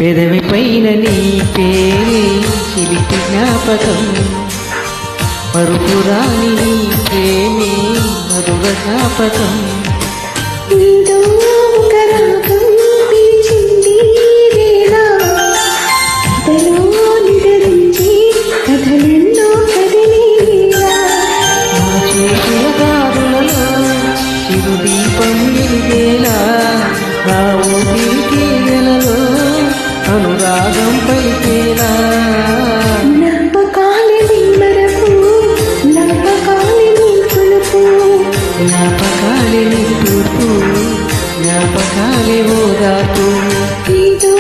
పెదవి పైన నీ పేరే చిలిపి జ్ఞాపకం మరుపురాని నీ ప్రేమే మధుర జ్ఞాపకం నీతో ఒక రాగం పిలిచింది వేళ కథలో నిద్రించి కథలెన్నో కదిలేలా నా చేతుల గారులలో చిరుదీపం వెలిగేలా నా ఊపిరికి నెలలో అనురాగం పలికేలా జ్ఞాపకాలే నీ మరపు జ్ఞాపకాలే నీ కొలుపు జ్ఞాపకాలే నీ తూర్పు జ్ఞాపకాలే ఓదార్పు నీతో